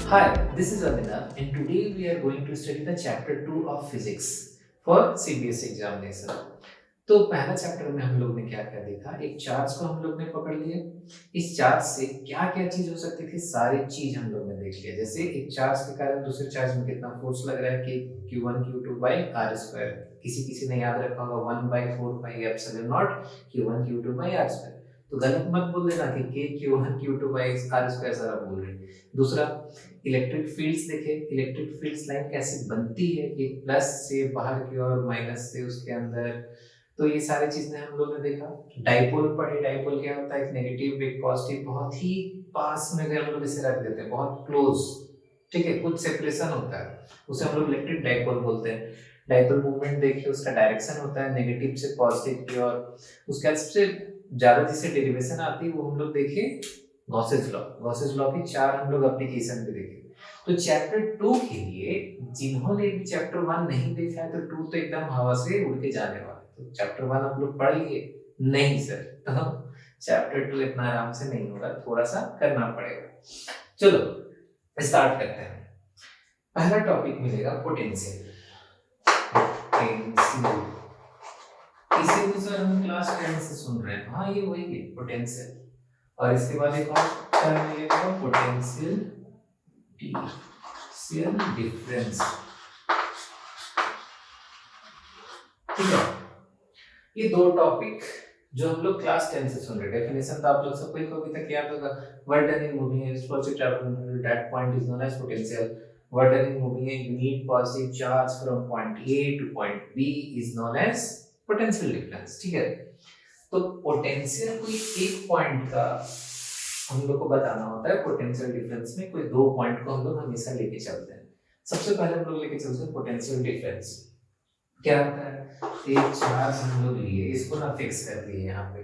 Hi, this is Abhinav, and today we are going to study the chapter 2 of physics for CBSE examination. तो पहला chapter में हम लोग ने क्या क्या देखा, एक चार्ज को हम लोग ने पकड़ लिया। इस चार्ज से क्या क्या चीज हो सकती थी, सारी चीज हम लोग ने देख लिया। जैसे एक चार्ज के कारण दूसरे चार्ज में कितना फोर्स लग रहा है कि Q1 Q2 by R square. किसी किसी ने याद रखा होगा 1/4 pi epsilon not Q1 Q2 by R square. तो गलत मत बोल देना कि K Q1 Q2 by R square सारा बोल रहे हैं। दूसरा, इलेक्ट्रिक फील्ड्स देखे। इलेक्ट्रिक फील्ड्स लाइन कैसे बनती है, एक प्लस से बाहर की ओर, माइनस से उसके अंदर। तो ये सारी चीजें हम लोग ने देखा। डाइपोल पढ़े। डाइपोल क्या होता है, एक नेगेटिव एक पॉजिटिव बहुत ही पास में अगर हम लोग इसे रख देते हैं, बहुत क्लोज, ठीक है, कुछ सेपरेशन होता है, उसे हम लोग इलेक्ट्रिक डाइपोल बोलते हैं। डाइपोल मूवमेंट देखिए, उसका डायरेक्शन होता है नेगेटिव से पॉजिटिव की ओर। उसके बाद सबसे ज्यादा जिससे डेरिवेशन आती है वो हम लोग देखे गॉसेज लॉ। गॉसेज लॉ की चार हम लोग एप्लीकेशन पे देखे। तो चैप्टर 2 के लिए जिन्होंने भी चैप्टर 1 नहीं देखा है, तो 2 तो एकदम हवा से उड़ के जाने वाला है। तो चैप्टर 1 आप लोग पढ़ लिए? नहीं सर, तो चैप्टर 2 इतना आराम से नहीं होगा, थोड़ा सा करना पड़ेगा। चलो स्टार्ट करते हैं। पहला टॉपिक मिलेगा पोटेंशियल। पोटेंशियल इसे भी सर हम क्लास 10 से सुन रहे हैं। हाँ, ये वही है पोटेंशियल। और इसके बाद एक और टर्म मिलेगा पोटेंशियल डिफरेंस। ठीक है, ये दो टॉपिक जो हम लोग क्लास 10 से सुन रहे हैं। डेफिनेशन तो आप लोग सबको ही अभी तक याद होगा। Work done in moving is positive charge, that point is known as potential. Work done in moving है, you need positive charge from point A to point B is known as potential difference। ठीक है, तो potential कोई एक point का हम लोग को बताना होता है। पोटेंशियल डिफरेंस में कोई दो पॉइंट को हम लोग हमेशा लेके चलते हैं। सबसे पहले हम लोग लेके चलते हैं पोटेंशियल डिफरेंस। क्या होता है, एक चार्ज हम लोग लिए, इसको ना फिक्स कर दिए यहाँ पे,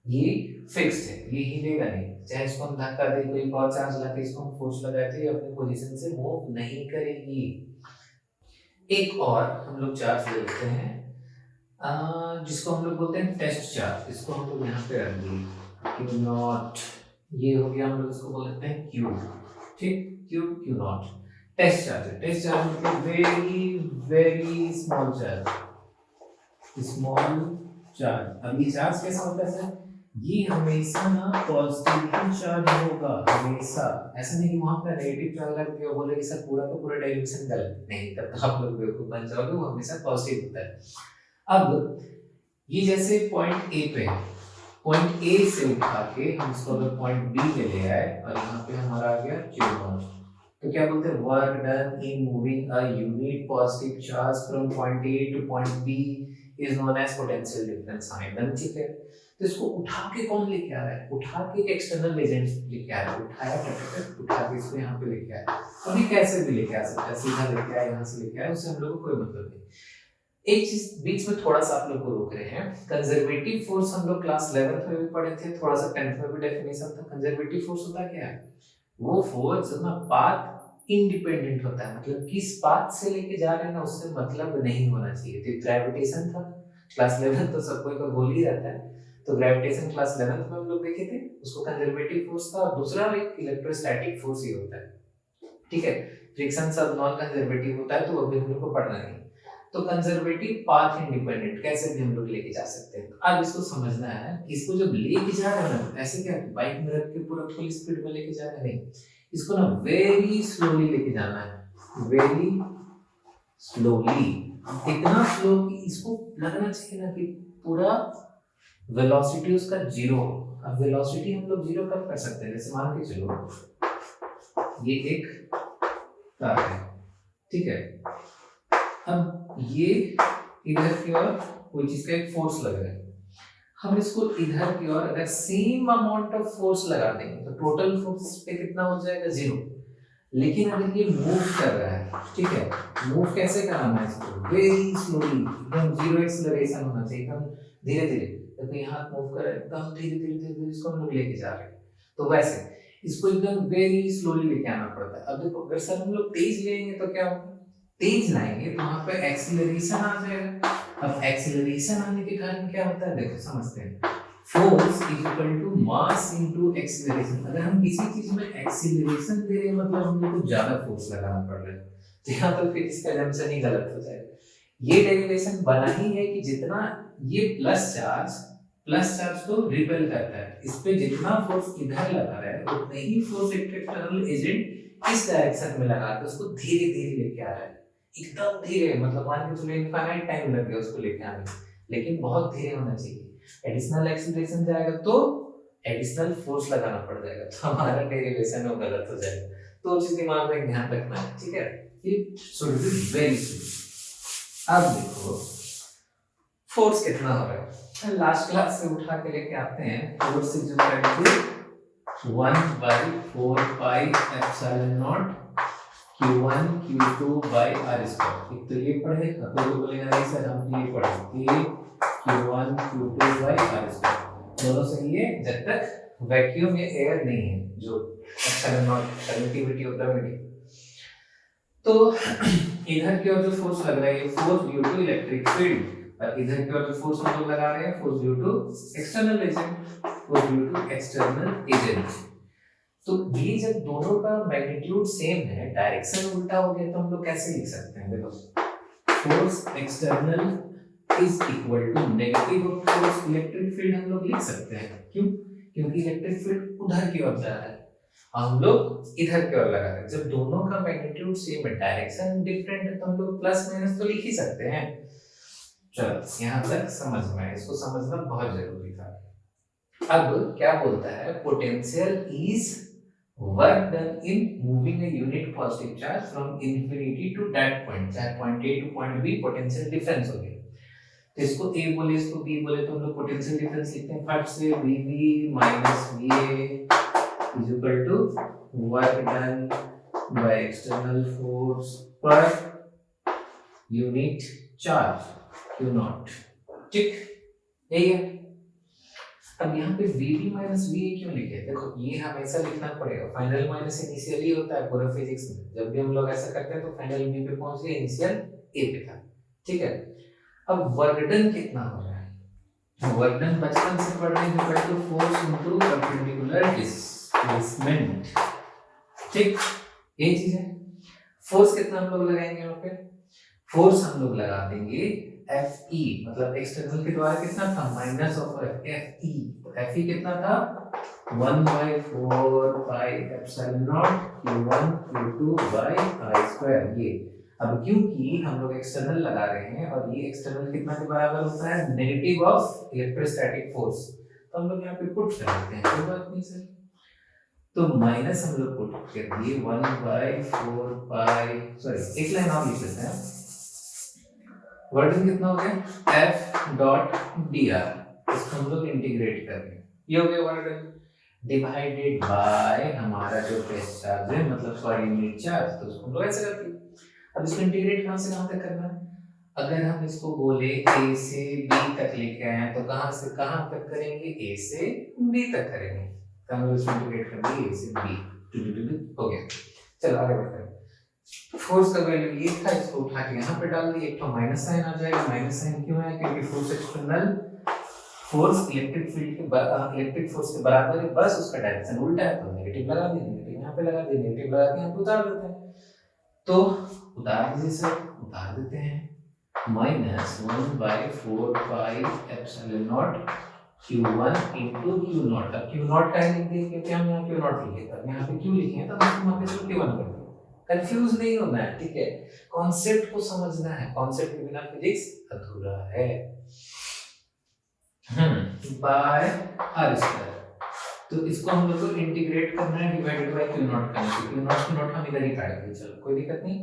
ये फिक्स्ड है, ये हिलेगा नहीं। चाहे इसको हम धक्का दे, कोई और चार्ज लाके इसको हम फोर्स लगाते हैं, अपनी पोजीशन से मूव नहीं करेगी। एक और हम लोग चार्ज ले लेते हैं, जिसको हम लोग बोलते हैं टेस्ट चार्ज। इसको हम लोग यहाँ पे रख दिए क्यू नॉट। ये हो गया, हम लोग इसको बोल देते हैं क्यू। ठीक, Q Q not test charge है। टेस्ट चार्ज मतलब very very small charge, small charge. अब ये चार्ज कैसा होता है सर, ये हमेशा ना पॉजिटिव चार्ज होगा हमेशा। ऐसा नहीं कि वहां पे नेगेटिव चार्ज लग गया बोले कि सर पूरा का पूरा डायरेक्शन गलत, नहीं, तब तो आप लोग बेवकूफ बन जाओगे। वो हमेशा पॉजिटिव होता है। अब ये जैसे पॉइंट ए पे है, पॉइंट ए से उठा के हम इसको अगर पॉइंट बी में ले आए और यहाँ पे हमारा आ गया क्यू नॉट, तो क्या बोलते हैं, work done in moving a unit positive charge from point A to point B is known as potential difference. हाँ, एकदम ठीक है। तो इसको उठा के कौन लेके आ रहा है, उठा के एक एक्सटर्नल एजेंट लेके आ रहा है। उठाया उठा के इसको यहाँ पे लेके आया। अभी कैसे भी लेके आ सकता है, सीधा लेके आया, यहाँ से लेके आया, उससे हम लोग को कोई मतलब नहीं। एक चीज बीच में थोड़ा सा आप लोग को रोक रहे हैं, कंजर्वेटिव फोर्स हम लोग क्लास 11th में भी पढ़े थे, थोड़ा सा 10th में भी डेफिनेशन था। कंजर्वेटिव फोर्स होता क्या है, वो फोर्स जो ना पाथ इंडिपेंडेंट होता है, मतलब किस पाथ से लेके जा रहे हैं ना उससे मतलब नहीं होना चाहिए। तो ग्रेविटेशन था क्लास 11th, तो सबको का गोल ही रहता है। तो ग्रेविटेशन क्लास 11th में हम लोग देखे थे, उसको कंजर्वेटिव फोर्स था। और दूसरा एक इलेक्ट्रोस्टैटिक फोर्स ही होता है। ठीक है, फ्रिक्शन सब नॉन कंजर्वेटिव होता है, तो वो भी हम लोग को पढ़ना नहीं। तो कंजर्वेटिव पाथ इंडिपेंडेंट कैसे भी हम लोग लेके जा सकते हैं। अब इसको समझना है, इसको जब लेके जा रहे हैं ना, ऐसे क्या बाइक में रख के पूरा फुल स्पीड में लेके जा रहे हैं, नहीं, इसको ना वेरी स्लोली लेके जाना है, वेरी स्लोली। इतना स्लो कि इसको लगना चाहिए ना कि पूरा वेलोसिटी उसका जीरो। अब वेलोसिटी हम लोग जीरो कब कर सकते हैं, जैसे मान के चलो ये एक कार है, ठीक है, अब ये इधर की ओर कोई चीज का एक फोर्स लग रहा है। हम इसको इधर की ओर अगर सेम अमाउंट ऑफ फोर्स लगा देंगे तो टोटल फोर्स पे कितना हो जाएगा, जीरो। लेकिन अगर ये मूव कर रहा है, ठीक है, मूव कैसे कराना है इसको, वेरी स्लोली, एकदम जीरो एक्सेलरेशन होना चाहिए, एकदम धीरे धीरे। देखो यहाँ मूव कर रहा है, एकदम धीरे धीरे धीरे धीरे इसको हम लोग लेके जा रहे हैं। तो वैसे इसको एकदम वेरी स्लोली लेके आना पड़ता है। अब देखो अगर सर हम लोग तेज लेंगे तो क्या होगा, तेज लाएंगे तो वहां पे एक्सीलरेशन आ जाएगा। अब एक्सीलरेशन आने के कारण क्या होता है, देखो समझते हैं। Force is equal to mass into acceleration. अगर हम किसी चीज में एक्सीलरेशन दे रहे हैं मतलब हम लोग को ज्यादा फोर्स लगाना पड़ रहा है, तो यहाँ पर फिर इसका जंक्शन ही गलत हो जाएगा। ये डेरिवेशन बना ही है कि जितना ये प्लस चार्ज को रिपेल करता है, इस पे जितना फोर्स इधर लगा रहा है उतना ही फोर्स एक एक्सटर्नल एजेंट इस डायरेक्शन में लगा के उसको धीरे धीरे लेके आ रहा है, एकदम धीरे, मतलब मान के चलो इनफाइनाइट टाइम लग गया उसको लेके आने में, लेकिन बहुत धीरे होना चाहिए। एडिशनल एक्सीलरेशन जाएगा तो एडिशनल फोर्स लगाना पड़ जाएगा, तो हमारा डेरिवेशन वो गलत हो जाएगा। तो वो चीज दिमाग में ध्यान रखना है, ठीक है। It should be very simple. अब देखो फोर्स कितना हो रहा है, लास्ट क्लास से उठा के लेके आते हैं। Force is equal to 1/4 pi epsilon not Q1 Q2 by R square. एक तो ये पढ़े, तो बोलेगा नहीं सर हम ये पढ़े Q1 Q2 by R square, दोनों सही है जब तक वैक्यूम में एयर नहीं है, जो epsilon not permittivity of gravity. तो इधर की ओर जो फोर्स लग रहा है ये force due to electric field, और इधर की ओर जो फोर्स हम लोग लगा रहे हैं force due to external agent, force due to external agent. तो ये जब दोनों का मैग्नीट्यूड सेम है, डायरेक्शन उल्टा हो गया, तो हम लोग कैसे लिख सकते हैं? देखो force external is equal to negative of force electric field हम लोग लिख सकते हैं। क्यों? क्योंकि इलेक्ट्रिक फील्ड उधर की ओर जा रहा है, हम लोग इधर की ओर लगा रहे हैं। जब दोनों का मैग्नीट्यूड सेम है, डायरेक्शन डिफरेंट है, तो हम लोग प्लस माइनस तो लिख ही सकते हैं। चलो यहाँ तक समझ में, इसको समझना बहुत जरूरी था। अब क्या बोलता है, potential is work done in moving a unit positive charge from infinity to that point, चाहे point A to point B potential difference हो गया। तो इसको A बोले इसको B बोले, तो हम लोग पोटेंशियल डिफरेंस लिखते हैं फट से, VB minus VA is equal to work done by external force per unit charge Q naught। ठीक, यही है। अब यहाँ पे VB माइनस VA क्यों लिखे? देखो ये हमेशा लिखना पड़ेगा, फाइनल माइनस इनिशियल ही होता है पूरा फिजिक्स में। जब भी हम लोग ऐसा करते हैं तो फाइनल B पे पहुंच गए, इनिशियल A पे था, ठीक है। अब वर्क डन कितना हो रहा है? वर्क डन बचपन से पढ़ रहे हैं, equal to force into perpendicular displacement, ठीक, ये चीज है। फोर्स कितना हम लोग लगाएंगे यहाँ पे? फोर्स हम लोग लगा देंगे Fe, मतलब एक्सटर्नल के द्वारा कितना था, माइनस ऑफ Fe। तो Fe कितना था, 1/4 pi epsilon not Q1 Q2 by R square. ये अब क्योंकि हम लोग एक्सटर्नल लगा रहे हैं और ये एक्सटर्नल कितना के बराबर होता है, नेगेटिव ऑफ इलेक्ट्रोस्टैटिक फोर्स, तो हम लोग यहाँ पे पुट कर देते हैं, कोई बात नहीं सर। तो माइनस हम लोग पुट कर दिए 1/4 पाई, सॉरी एक लाइन और लिख लेते हैं, वर्डन कितना हो गया, F डॉट dr, इसको हम लोग इंटीग्रेट कर रहे हैं, ये हो गया वर्डन, डिवाइडेड बाय हमारा जो प्रेस चार्ज है, मतलब सॉरी यूनिट चार्ज, तो उसको हम लोग ऐसे करते हैं। अब इसको इंटीग्रेट कहाँ से कहाँ तक करना है? अगर हम इसको बोले A से B तक लेके आए हैं, तो कहाँ से कहाँ तक करेंगे, A से B तक करेंगे, तो हम लोग इसको इंटीग्रेट कर देंगे A से B, हो गया। चलो आगे बढ़ते हैं। फोर्स का वैल्यू ये था, इसको उठा के यहाँ पे डाल दिए, एक तो माइनस साइन आ जाएगा। माइनस साइन क्यों है? क्योंकि force external force electric field के इलेक्ट्रिक फोर्स के बराबर है, बस उसका डायरेक्शन उल्टा है, तो नेगेटिव लगा दिए, नेगेटिव यहाँ पे लगा दिए, नेगेटिव लगा के यहाँ पे उतार देते हैं। तो उतार दीजिए सर, उतार देते हैं, minus 1/4 pi epsilon not Q1 into Q not. अब Q नॉट का लिख दिए क्योंकि हम यहाँ Q नॉट लिखे थे, यहाँ पे Q लिखे हैं, तो हम वहाँ पे सिर्फ Q1 कर दिए। कंफ्यूज नहीं होना है, ठीक है, कॉन्सेप्ट को समझना है, कॉन्सेप्ट के बिना फिजिक्स अधूरा है। बाय आर स्क्वायर, तो इसको हम लोग को इंटीग्रेट करना है, डिवाइडेड बाय Q नॉट करना है। Q नॉट हम इधर ही काट देंगे, चलो कोई दिक्कत नहीं,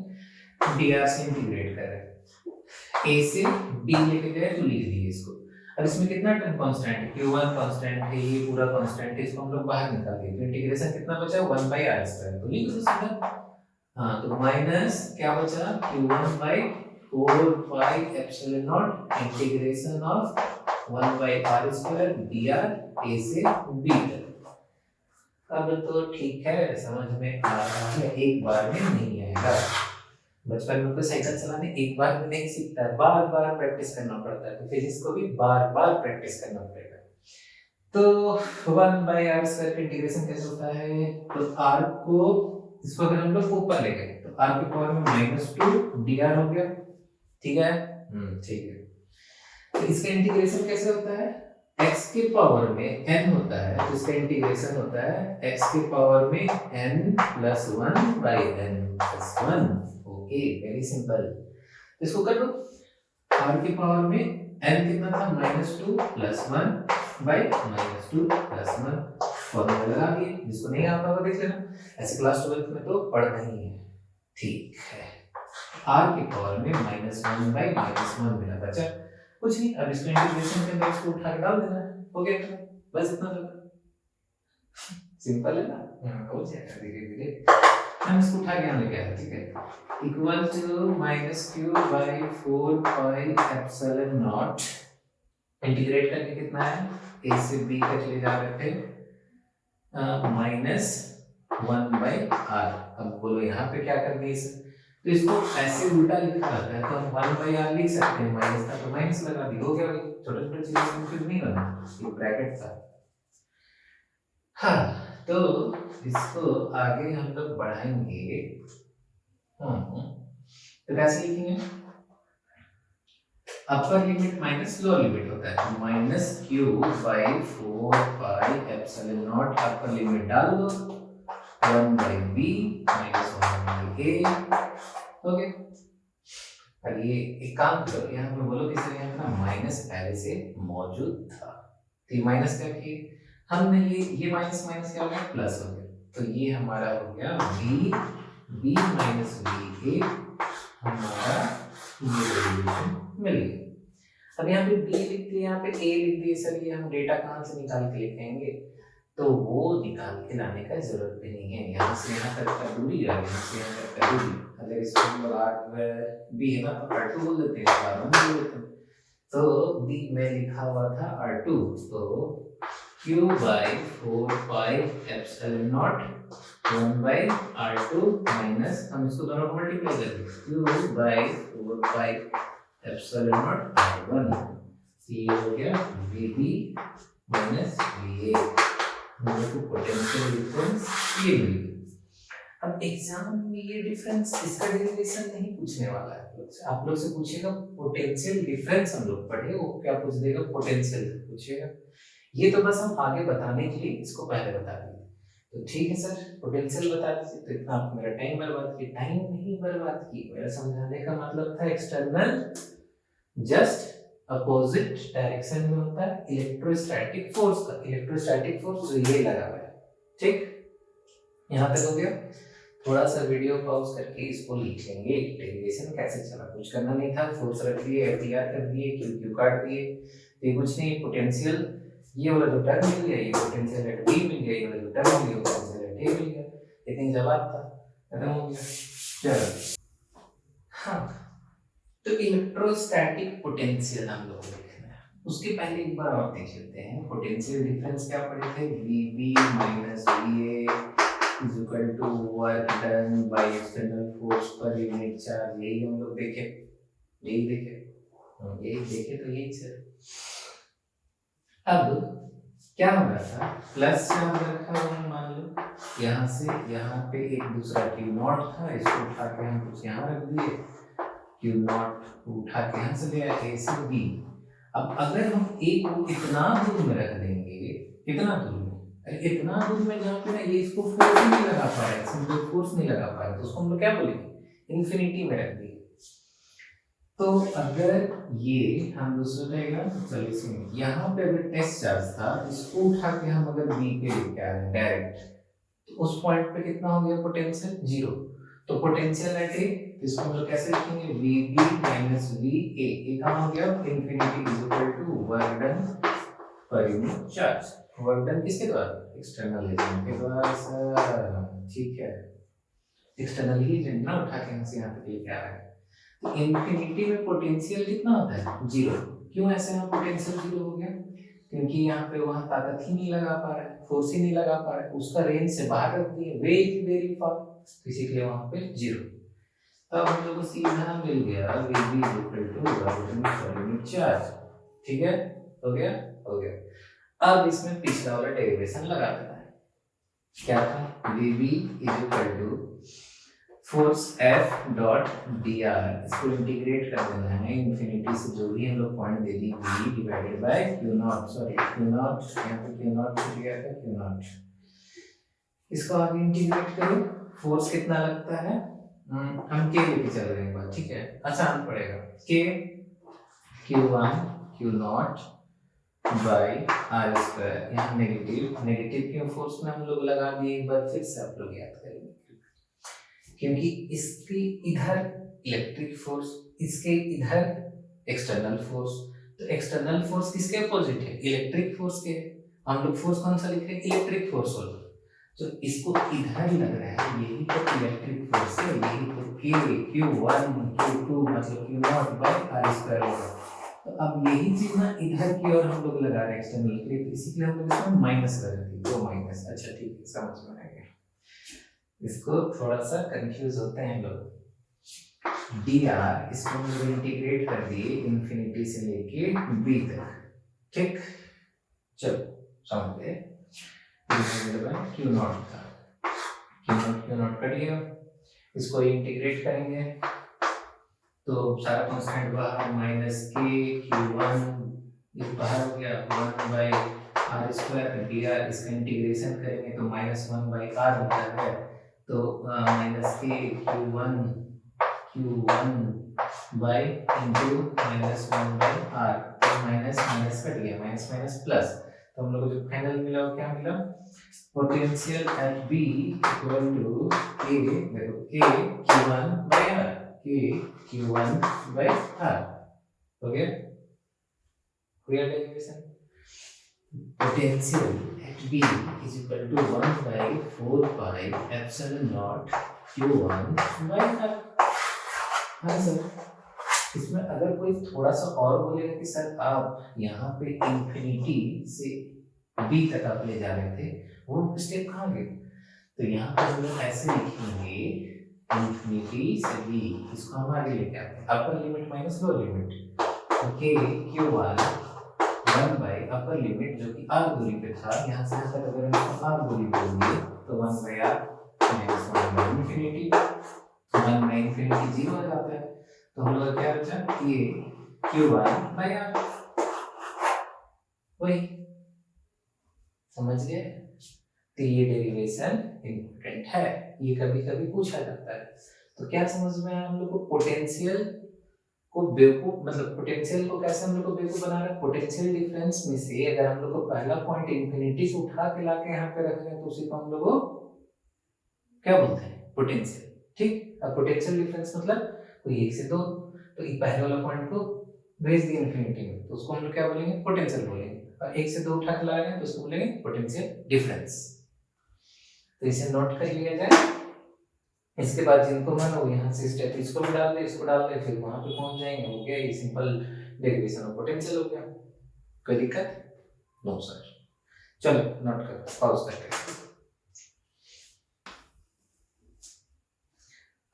dr से इंटीग्रेट कर रहे हैं, A से B लेके गए तो लिख दिए इसको। अब इसमें कितना टर्म कांस्टेंट है, Q1 कांस्टेंट है, ये पूरा कांस्टेंट है, इसको हम लोग बाहर निकाल दिए, तो इंटीग्रेशन कितना बचा, 1/r स्क्वायर, तो लिख दो सीधा। हाँ, तो माइनस क्या बचा, Q1/4 pi epsilon not integration of 1/r square dr A से B तक। अब तो ठीक है, समझ में आ रहा है, एक बार में नहीं आएगा। बचपन में कोई साइकिल चलाने एक बार में नहीं सीखता है, बार बार प्रैक्टिस करना पड़ता है, तो फिजिक्स को भी बार बार प्रैक्टिस करना पड़ेगा। तो 1/r स्क्वायर का इंटीग्रेशन कैसे होता है, तो r को इसको अगर हम लोग ऊपर ले गए तो r की पावर में -2 dr हो गया, ठीक है। ठीक है। तो इसका इंटीग्रेशन कैसे होता है, x के पावर में n होता है तो इसका इंटीग्रेशन होता है x के पावर में n plus 1/n+1। Okay, very simple. इसको कर लो, r के पावर में n कितना था, -2 प्लस 1/-2 प्लस 1 फॉर्मूला लगा दिए। जिसको नहीं आता होगा देख लेना, ऐसे क्लास 12 में तो पढ़ना ही है, ठीक है। r की पावर में -1/-1 मिला, बचा कुछ नहीं। अब इसको इंटीग्रेशन के अंदर इसको उठा के डाल देना है, हो गया खत्म। बस इतना था, सिंपल है ना। हो जाएगा धीरे धीरे। हम इसको उठा के यहाँ लेके आए, ठीक है। Equal to -q/4πε0। इंटीग्रेट करके कितना है, a से b तक ले जा रहे थे, -1/r। अब बोलो यहाँ पे क्या कर दिए इसे, तो इसको ऐसे उल्टा लिखा रहता है तो हम 1/r लिख सकते हैं, माइनस था तो माइनस लगा दी, हो गया। छोटे छोटे चीजें कंफ्यूज नहीं होना, ये ब्रैकेट था। हाँ, तो इसको आगे हम लोग बढ़ाएंगे। तो कैसे लिखेंगे, upper limit minus lower limit होता है, -q/4πε0 अपर लिमिट डाल दो, 1/b -1/a। ओके, अब ये एक काम करो, यहाँ पे बोलो किससे यहाँ ना माइनस पहले से मौजूद था, तो ये माइनस क्या किए हमने, ये माइनस माइनस क्या हो गया, प्लस हो गया। तो ये हमारा हो गया b माइनस va, हमारा ये रिलेशन मिल गया। अब यहाँ पे b लिख दिए, यहाँ पे a लिख दिए सर, ये हम डेटा कहाँ से निकाल के लिखेंगे, तो वो निकाल के लाने का जरूरत भी नहीं है। यहाँ से यहाँ तक का दूरी और यहाँ से यहाँ तक का दूरी, अगर इसको हम लोग b है ना तो r2 बोल देते हैं, r1 बोल देते हैं। तो b में लिखा हुआ था r2, तो q/4πε0 1/r2 माइनस, हम इसको दोनों को मल्टीप्लाई करेंगे, q/4πε0 r1। ये हो गया vb माइनस va, हम लोग को पोटेंशियल डिफरेंस ये मिल गया। अब एग्जाम में ये डिफरेंस, इसका डेरिवेशन नहीं पूछने वाला है आप लोग से पूछेगा पोटेंशियल डिफरेंस, हम लोग पढ़े वो क्या पूछ देगा, पोटेंशियल पूछेगा। ये तो बस हम आगे बताने के लिए इसको पहले बता दिए, तो ठीक है सर पोटेंशियल बता दीजिए। तो इतना आप मेरा टाइम बर्बाद किए, टाइम नहीं बर्बाद किए, मेरा समझाने का मतलब था एक्सटर्नल जस्ट अपोजिट डायरेक्शन में होता है इलेक्ट्रोस्टैटिक फोर्स का, इलेक्ट्रोस्टैटिक फोर्स जो ये लगा हुआ है, ठीक। यहाँ तक हो गया। थोड़ा सा वीडियो पॉज करके इसको लिख लेंगे, डेरिवेशन कैसे चला, कुछ करना नहीं था, फोर्स रख दिए, एफडीआर कर दिए, क्यू क्यू काट दिए, ये कुछ नहीं। पोटेंशियल ये वाला जो टर्म मिल गया, ये पोटेंशियल एट बी मिल गया, ये वाला जो टर्म मिल गया पोटेंशियल एट ए मिल गया, इतनी जवाब था, खत्म हो गया। चलो हाँ, तो इलेक्ट्रोस्टैटिक पोटेंशियल हम लोग देखना है, उसके पहले एक बार और देख लेते हैं। पोटेंशियल डिफरेंस क्या पढ़े थे, VB minus VA is equal to work done by external force per unit charge, यही हम लोग देखे, यही देखे, तो यही सर। अब क्या हो रहा था, प्लस चार्ज रखा हुआ है, मान लो यहाँ से यहाँ पे एक दूसरा Q0 था, इसको उठा के हम कुछ यहाँ रख दिए, Q0 उठा के यहाँ से ले आए A से B। अब अगर हम A को इतना दूर में रख देंगे, इतना दूर में जहाँ पे ना ये इसको फोर्स नहीं लगा पा रहा है, समझो फोर्स नहीं लगा पा रहा है, तो उसको हम लोग क्या बोलेंगे, इन्फिनिटी में रख दिए। तो अगर ये हम दूसरा रहेगा, चलिए सुनिए, यहाँ पे अगर टेस्ट चार्ज था, इसको उठा के हम अगर B पे लेके आ रहे हैं डायरेक्ट, तो उस पॉइंट पे कितना हो गया पोटेंशियल, 0। तो पोटेंशियल एट ए, इसको हम लोग कैसे लिखेंगे, VB माइनस VA, ये कहाँ हो गया, infinity is equal to work done per unit charge. Work done किसके द्वारा, एक्सटर्नल एजेंट के द्वारा सर, ठीक है, एक्सटर्नल ही एजेंट ना उठा के हम से यहाँ तक लेके आ रहे हैं। तो इन्फिनिटी में पोटेंशियल कितना होता है, 0। क्यों ऐसे यहाँ पोटेंशियल 0 हो गया, क्योंकि यहाँ पे वहाँ ताकत ही नहीं लगा पा रहा है, फोर्स ही नहीं लगा पा रहा है, उसका रेंज से बाहर रख दिए, वेरी फार, इसीलिए वहाँ पे 0। तब हम लोग को सीधा मिल गया VB equal to work done per unit charge, ठीक है, हो गया। अब इसमें पिछला वाला डेरिवेशन लगा देना है। क्या था, VB is equal to force F dot dr, इसको इंटीग्रेट कर देना है इंफिनिटी से, जो भी हम लोग पॉइंट दे दी V divided by Q naught, sorry Q naught, यहाँ पे Q नॉट छूट गया था, Q नॉट, इसको आगे इंटीग्रेट करो। फोर्स कितना लगता है, हम K लेके चल रहे हैं बात, ठीक है, आसान पड़ेगा। K Q1 Q naught by R square, यहाँ नेगेटिव नेगेटिव क्यों, फोर्स में हम लोग लगा दिए, एक बार फिर से आप लोग याद करेंगे, क्योंकि इसकी इधर इलेक्ट्रिक फोर्स, इसके इधर एक्सटर्नल फोर्स, तो एक्सटर्नल फोर्स किसके अपोजिट है, इलेक्ट्रिक फोर्स के। हम लोग फोर्स कौन सा लिख रहे हैं, इलेक्ट्रिक फोर्स वाला, तो इसको इधर लग रहा है, यही तो इलेक्ट्रिक फोर्स है, यही तो Q1 Q2 मतलब Q naught by R square होगा। तो अब यही चीज ना इधर की ओर हम लोग लगा रहे हैं एक्सटर्नल के लिए, तो इसीलिए हम लोग इसमें माइनस लगा दिए, दो माइनस। अच्छा ठीक है, समझ में आ गया, इसको थोड़ा सा कंफ्यूज होते हैं लोग। dr इसको हम लोग इंटीग्रेट कर दिए इंफिनिटी से लेके b तक, ठीक, चलो समझ गए। Q नॉट था, Q नॉट कट गया, इसको इंटीग्रेट करेंगे तो सारा कांस्टेंट बाहर, माइनस के Q1 ये बाहर हो गया, 1 बाई आर स्क्वायर dr, इसका इंटीग्रेशन करेंगे तो -1 बाई आर होता है, तो माइनस के Q1 by into -1 by R, तो माइनस माइनस कट गया, माइनस माइनस प्लस, तो हम लोग को जो फाइनल मिला वो क्या मिला, potential at B equal to A, देखो A Q1 by R, A Q1 by R, हो गया, clear derivation. Potential at B is equal to 1 by 4 pi epsilon not Q1 by R. हाँ सर, इसमें अगर कोई थोड़ा सा और बोलेगा कि सर आप यहाँ पे इंफिनिटी से बी तक आप ले जा रहे थे, वो स्टेप कहाँ गए, तो यहाँ पर हम लोग ऐसे लिखेंगे इंफिनिटी से बी, इसको हम आगे लेके आते हैं, upper limit minus lower limit, के Q1 1 बाई अपर लिमिट जो कि आर दूरी पे था, यहाँ से यहाँ तक अगर हम आर दूरी पे होंगे तो 1 by R minus 1 by infinity, 1 by infinity 0 हो जाता है, तो हम लोग क्या बचा, ये Q1 बाई आर, वही समझ गए। तो ये डेरिवेशन इम्पोर्टेंट है, ये कभी कभी पूछा जाता है। तो क्या समझ में आया हम लोग को, पोटेंशियल को बेवकूफ, मतलब पोटेंशियल को कैसे हम लोग को बेवकूफ बना रहे हैं, पोटेंशियल डिफरेंस में से अगर हम लोग को पहला पॉइंट इंफिनिटी से उठा के लाके यहाँ पे रख रहे हैं तो उसी को हम लोग को क्या बोलते हैं, पोटेंशियल, ठीक। अब पोटेंशियल डिफरेंस मतलब कोई 1 से 2, तो ये पहले वाला पॉइंट को भेज दिया इंफिनिटी में, तो उसको हम लोग क्या बोलेंगे, पोटेंशियल बोलेंगे, और 1 से 2 उठा के ला रहे हैं तो उसको बोलेंगे पोटेंशियल डिफरेंस। तो इसे नोट कर लिया जाए, इसके बाद जिनको मन हो यहाँ से स्टेप इसको भी डाल दे, इसको डाल दे, फिर वहां पे पहुंच जाएंगे, हो गया ये सिंपल डेरिवेशन ऑफ पोटेंशियल हो गया, कोई दिक्कत नो सर। चलो नोट कर, पॉज करते हैं।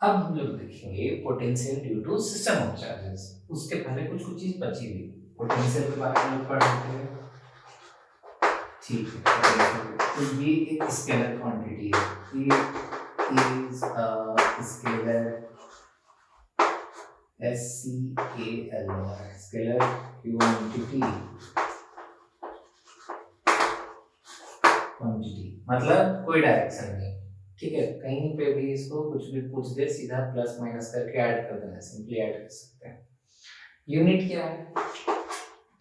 अब हम लोग देखेंगे potential due to system of charges, उसके पहले कुछ कुछ चीज बची हुई, पोटेंशियल के बारे में पढ़ लेते हैं, ठीक है। तो ये एक स्केलर क्वांटिटी है, ये is a scalar SCALR, scalar quantity, मतलब कोई डायरेक्शन नहीं, ठीक है, कहीं पे भी इसको कुछ भी पूछ दे सीधा प्लस माइनस करके ऐड कर देना, सिंपली ऐड कर सकते हैं। यूनिट क्या है,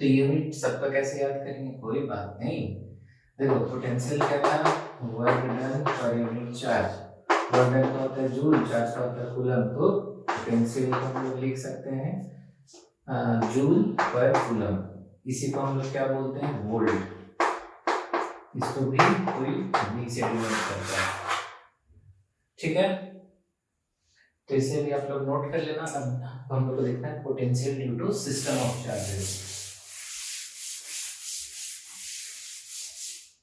तो यूनिट सबका कैसे याद करेंगे, कोई बात नहीं, देखो पोटेंशियल क्या था, work done per unit charge, work done का होता है जूल, चार्ज का होता है कूलम, तो पोटेंशियल को हम लोग लिख सकते हैं जूल पर कूलम, इसी को हम लोग क्या बोलते हैं, वोल्ट, इसको भी कोई बी से डिनोट करता है, ठीक है। तो इसे भी आप लोग नोट कर लेना। अब हम लोग को देखना है potential due to system of charges.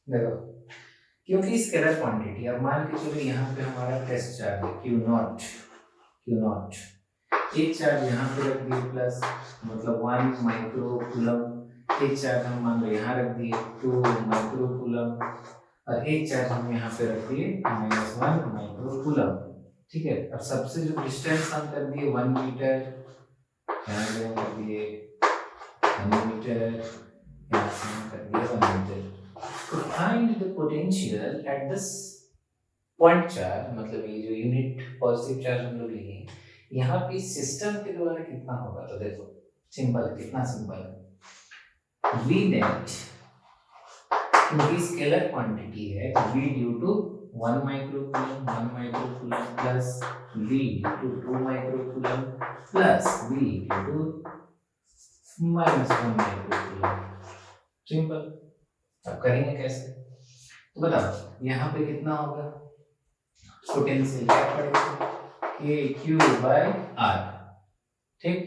देखो क्योंकि स्केलर क्वांटिटी, अब मान के चलो यहाँ पे हमारा टेस्ट चार्ज है Q नॉट, एक चार्ज यहाँ पे रख दिए प्लस, मतलब 1 माइक्रो कूलम, एक चार्ज हम मान लो यहाँ रख दिए 2 माइक्रो कूलम, और एक चार्ज हम यहाँ पे रख दिए -1 माइक्रो कूलम। ठीक है, और सबसे जो डिस्टेंस हम कर दिए 1 मीटर, यहाँ से हम कर दिए 1 मीटर, यहाँ से हम कर दिए 1 मीटर। तो find the potential at this point charge, मतलब ये जो यूनिट पॉजिटिव चार्ज हम लोग लिए यहाँ पे सिस्टम के द्वारा कितना होगा। तो देखो सिंपल, कितना सिंपल है, V नेट क्योंकि स्केलर क्वांटिटी है तो V due to 1 micro coulomb plus V due to 2 micro coulomb plus V due to -1 micro coulomb. Simple. अब करेंगे कैसे, तो बताओ यहाँ पे कितना होगा पोटेंशियल, क्या पड़ेगा KQ/R। ठीक,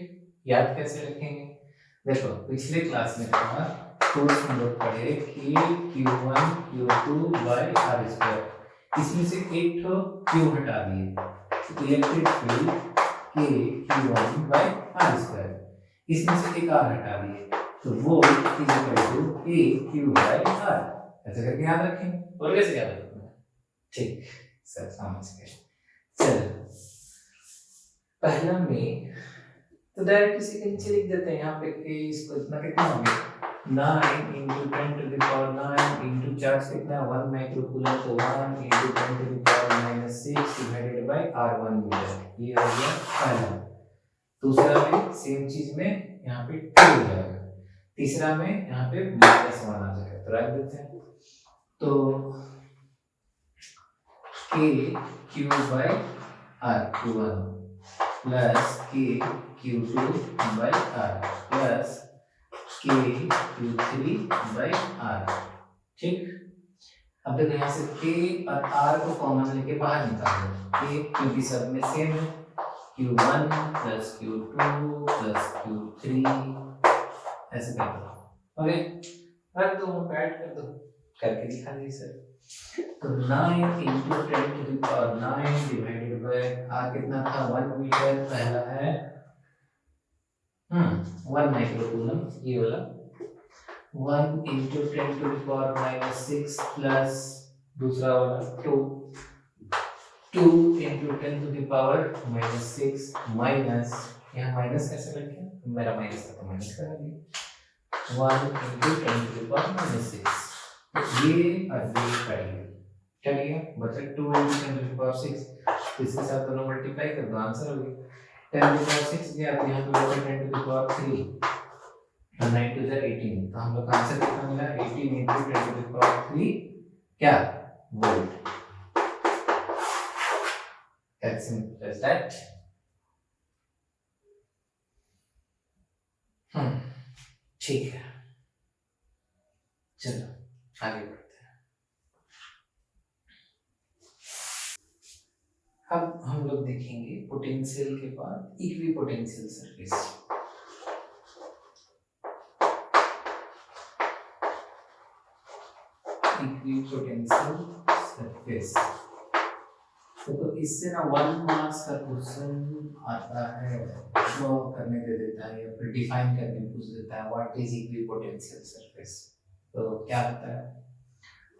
याद कैसे रखेंगे, देखो पिछले क्लास में था कोर्स में लोग पढ़े KQ1 Q2/R²। इसमें से एक तो Q हटा दिए तो इलेक्ट्रिक फील्ड KQ1/R², इसमें से एक R हटा दिए तो वोल्ट KQ/R। ऐसे करके याद रखेंगे, और कैसे याद रखेंगे, ठीक सर समझ गए। चलो पहला में तो डायरेक्ट इसी के नीचे लिख देते हैं, यहाँ पे कि इसको इतना कितना हो गया 9 × 10⁹ इंटू चार्ज कितना 1 माइक्रो कूलम, तो 1 × 10⁻⁶ डिवाइडेड बाय R1 मीटर। ये हो गया पहला। दूसरा में सेम चीज में यहाँ पे 2 हो जाएगा, तीसरा में यहाँ पे -1 आ जाएगा, तो रख देते हैं। तो KQ/R Q1 plus KQ2/R plus KQ3/R। ठीक, अब देखो यहाँ से K और R को कॉमन लेके बाहर निकालो, K क्योंकि सब में सेम है, Q1 plus Q2 plus Q3 ऐसे कर दो। ओके, रख दो, ऐड कर दो, करके दिखा दीजिए सर। तो 9 × 10⁹ डिवाइडेड बाय R कितना था 1 मीटर, पहला है 1 माइक्रो कूलम, ये वाला 1 × 10⁻⁶ प्लस दूसरा वाला 2 × 10⁻⁶ माइनस, यहाँ माइनस कैसे लग गया, मेरा माइनस था तो माइनस करा दिया 1 × 10⁻⁶। ये और ये करेंगे, चलिए बचा 2 × 10⁻⁶, इसके साथ दोनों मल्टीप्लाई कर दो, आंसर हो गया 10⁻⁶ गया, तो यहाँ पे बचा 10⁻3 और 9 2 18, तो हम लोग का आंसर कितना मिला 18 × 10⁻3 क्या volt. As simple as that। ठीक है, चलो आगे बढ़ते हैं। अब हम लोग देखेंगे पोटेंशियल के बाद इक्विपोटेंशियल सरफेस। इक्विपोटेंशियल सरफेस तो इससे ना 1 मार्क्स का क्वेश्चन आता है, वो करने दे देता है या फिर डिफाइन करने पूछ देता है व्हाट इज इक्विपोटेंशियल सरफेस। तो क्या होता है,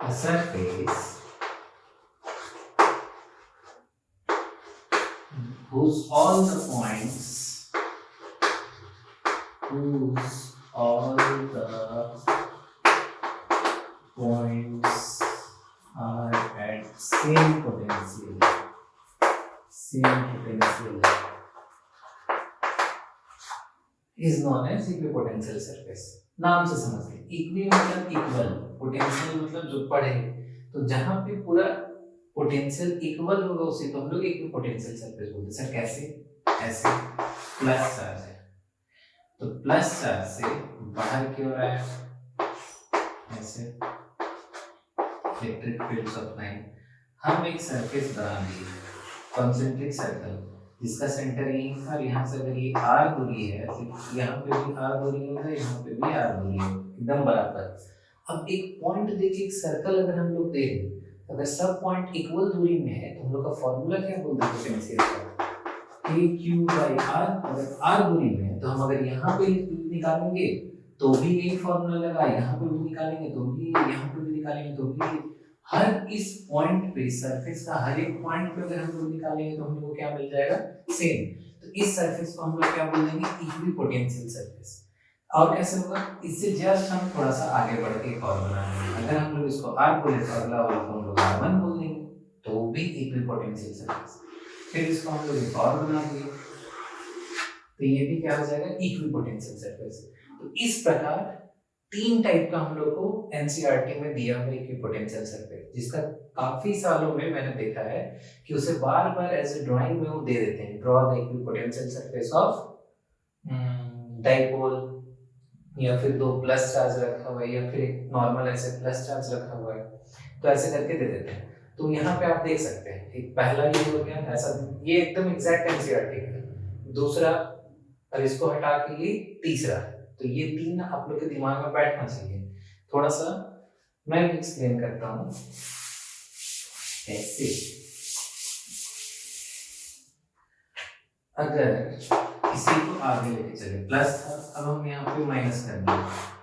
a surface whose all the points are at same potential is known as equipotential surface। नाम से समझ गए, इक्वी मतलब इक्वल, पोटेंशियल मतलब जो पढ़े, तो जहां पे पूरा पोटेंशियल इक्वल होगा उसे तो हम लोग इक्विपोटेंशियल सरफेस बोलते हैं। सर कैसे, ऐसे प्लस चार्ज है तो प्लस चार्ज से बाहर की ओर आया, ऐसे इलेक्ट्रिक फील्ड सप्लाई, हम एक सरफेस बना दिए कॉन्सेंट्रिक सर्कल जिसका सेंटर यहीं था, और यहाँ से अगर ये R दूरी है तो यहाँ पे भी R दूरी होगा, यहाँ पे भी R दूरी होगा, एकदम बराबर। अब एक पॉइंट देखिए, एक सर्कल अगर हम लोग दें, अगर सब पॉइंट इक्वल दूरी में है तो हम लोग का फॉर्मूला क्या बोलते हैं पोटेंशियल का, KQ/R। अगर R दूरी में है तो हम अगर यहाँ पे निकालेंगे तो भी यही फॉर्मूला लगा, यहाँ पे भी निकालेंगे तो भी, यहाँ पे भी निकालेंगे तो भी, हर इस पॉइंट पे सरफेस का हर एक पॉइंट पे अगर हम लोग निकालेंगे तो हम लोग को क्या मिल जाएगा, सेम। तो इस सरफेस को हम लोग क्या बोल देंगे, इक्विपोटेंशियल सरफेस। और कैसे होगा, इससे जस्ट हम थोड़ा सा आगे बढ़ के एक और बनाएंगे, अगर हम लोग इसको आर बोले तो अगला वाला को हम लोग R1 बोल देंगे, तो भी इक्विपोटेंशियल सरफेस। फिर इसको हम लोग एक और बना दिए तो ये भी क्या हो जाएगा, इक्विपोटेंशियल सरफेस। तो इस प्रकार 3 टाइप का हम लोग को एनसीईआरटी में दिया हुआ इक्विपोटेंशियल सरफेस, जिसका काफी सालों में मैंने देखा है कि उसे बार बार एज ए ड्राइंग में वो दे देते हैं, draw the equipotential surface of dipole, या फिर 2 प्लस चार्ज रखा हुआ है, या फिर एक नॉर्मल ऐसे प्लस चार्ज रखा हुआ है, तो ऐसे करके दे देते हैं। तो यहाँ पे आप देख सकते हैं, एक पहला ये हो गया ऐसा, ये एकदम एग्जैक्ट एनसीईआरटी का, दूसरा और इसको हटा के ये तीसरा। तो ये 3 आप लोग के दिमाग में बैठना चाहिए। थोड़ा सा मैं एक्सप्लेन करता हूँ ऐसे। अगर किसी को आगे लेके चले, प्लस था, अब हम यहाँ पे माइनस कर दें,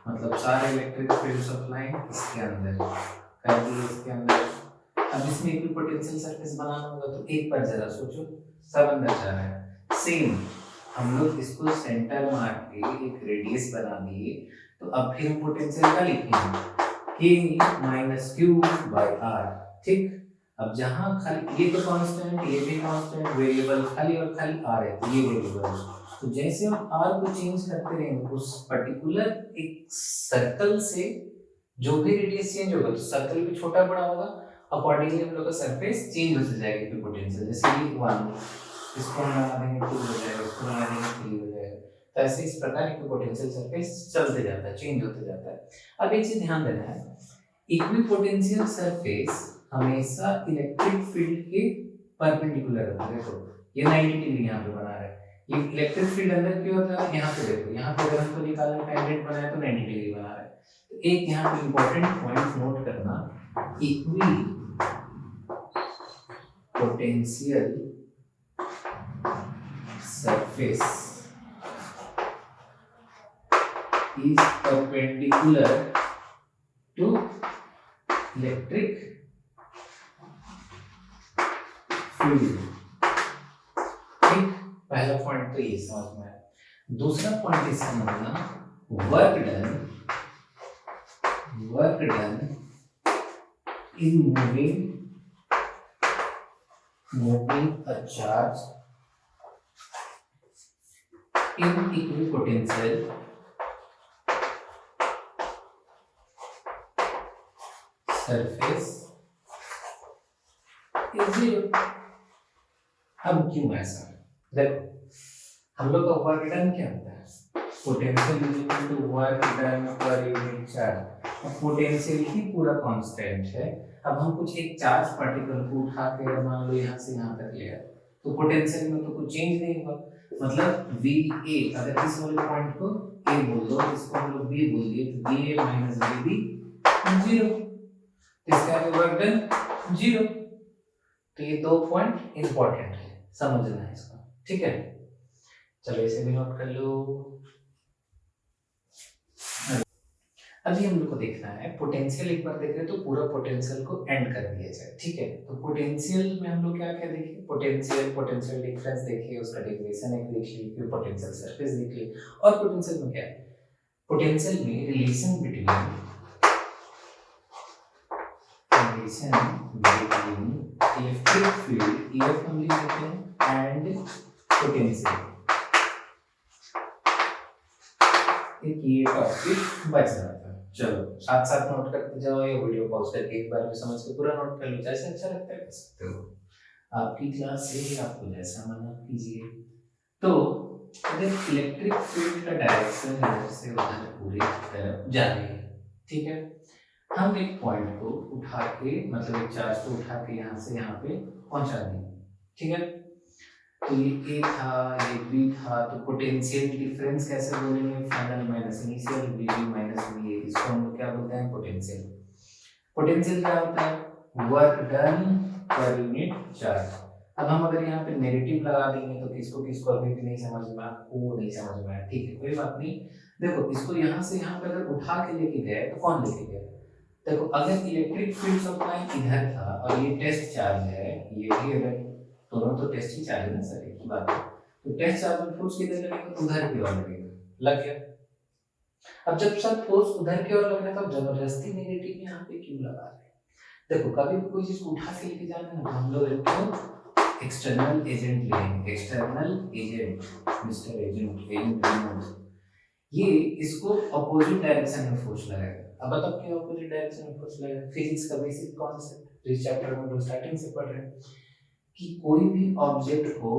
मतलब सारे इलेक्ट्रिक फील्ड सप्लाई इसके अंदर कर दिए, इसके अंदर। अब इसमें इक्विपोटेंशियल सरफेस बनाना होगा, तो एक बार जरा सोचो, सब अंदर जा रहा है। सेम हम लोग इसको सेंटर मार के एक रेडियस बना दिए, तो अब फिर हम पोटेंशियल का लिखेंगे k minus q by R, ठीक। अब जहां खाली ये तो कांस्टेंट, ये भी कांस्टेंट, वेरिएबल खाली और खाली आर है, तो ये वेरिएबल। तो जैसे हम आर को चेंज करते रहेंगे उस पर्टिकुलर एक सर्कल से, जो भी रेडियस चेंज होगा तो सर्कल भी छोटा बड़ा होगा, अकॉर्डिंगली हम लोग का सरफेस चेंज होते जाएगा इक्विपोटेंशियल। जैसे ये 1, इसको हम लगा देंगे 2 हो जाएगा, इसको लगा देंगे 3 हो जाएगा। तो ऐसे इस प्रकार इक्विपोटेंशियल सरफेस चलते जाता है, चेंज होते जाता है। अब एक चीज ध्यान देना है, इक्विपोटेंशियल सरफेस हमेशा इलेक्ट्रिक फील्ड के परपेंडिकुलर होता है। देखो ये 90 डिग्री यहाँ पे बना रहा है, ये इलेक्ट्रिक फील्ड अंदर क्यों होता है, यहाँ पे देखो, यहाँ पे अगर हमको निकालना टेंजेंट बनाया तो 90 डिग्री बना रहा है। तो एक यहाँ पे इंपॉर्टेंट पॉइंट नोट करना, equipotential surface is perpendicular to electric field, ठीक। पहला पॉइंट तो ये समझ में आया। दूसरा पॉइंट इस समझना, work done in moving a charge in equipotential surface is zero। अब क्यों ऐसा, देखो हम लोग का वर्क डन क्या होता है, potential is equal to work done per unit charge. अब पोटेंशियल ही पूरा कांस्टेंट है, अब हम कुछ एक चार्ज पार्टिकल को उठा के मान लो यहाँ से यहाँ तक ले आए, तो पोटेंशियल में तो कुछ चेंज नहीं होगा, मतलब VA, अगर इस वाले पॉइंट को A बोल दो, इसको हम लोग B बोल दिए, तो VA माइनस VB 0, इसका वर्क डन 0। तो ये 2 पॉइंट इंपॉर्टेंट है, समझना है इसको, ठीक है। चलो इसे भी नोट कर लो। अभी हम लोग को देखना है पोटेंशियल, एक बार देख रहे तो पूरा पोटेंशियल को एंड कर दिया जाए, ठीक है। तो पोटेंशियल में हम लोग क्या क्या देखें, पोटेंशियल डिफरेंस देखिए, उसका डेरिवेशन एक देख लीजिए, फिर पोटेंशियल सरफेस देख लीजिए। और पोटेंशियल में क्या है, पोटेंशियल में relation between electric field EF हम लिख देते हैं एंड पोटेंशियल, एक ये टॉपिक बच रहा था। चलो साथ साथ नोट करते जाओ, ये वीडियो पॉज करके एक बार में समझ के पूरा नोट कर लो, जैसे अच्छा लगता है कर सकते हो, आपकी क्लास है, आपको जैसा मन आप कीजिए। तो अगर इलेक्ट्रिक फील्ड का डायरेक्शन इधर से उधर पूरी तरफ जा रही है, ठीक है, हम एक पॉइंट को उठा के, मतलब एक चार्ज को उठा के यहाँ से यहाँ पे पहुंचा दें, ठीक है। तो ये A था, ये B था, तो पोटेंशियल डिफरेंस कैसे बोलेंगे, final minus initial, VB minus VA, इसको हम लोग क्या बोलते हैं, पोटेंशियल। पोटेंशियल क्या होता है, work done per unit charge. अब हम अगर यहाँ पे नेगेटिव लगा देंगे तो किसको किसको अभी भी नहीं समझ में, आपको नहीं समझ में आया, ठीक है, कोई बात नहीं। देखो इसको यहाँ से यहाँ पे अगर उठा के लेके गए तो कौन लेके गया? देखो अगर इलेक्ट्रिक फील्ड सप्लाई इधर था और ये टेस्ट चार्ज है, ये भी अगर दोनों तो टेस्ट ही चार्ज है ना सर, एक ही बात है, तो टेस्ट चार्ज में फोर्स किधर लगेगा? तो उधर की ओर लगेगा, लग गया। अब जब सर फोर्स उधर की ओर लग रहा है तो जबरदस्ती नेगेटिव में यहाँ पे क्यों लगा रहे हैं? देखो कभी भी कोई चीज को उठा के लेके जाना है तो हम लोग एक एक्सटर्नल एजेंट लेंगे, एक्सटर्नल एजेंट, मिस्टर एजेंट ये इसको अपोजिट डायरेक्शन में फोर्स लगाएगा। अब बताओ क्यों अपोजिट डायरेक्शन में फोर्स लगाएगा? फिजिक्स का बेसिक कॉन्सेप्ट इस चैप्टर में तो स्टार्टिंग से पढ़ रहे हैं कि कोई भी ऑब्जेक्ट को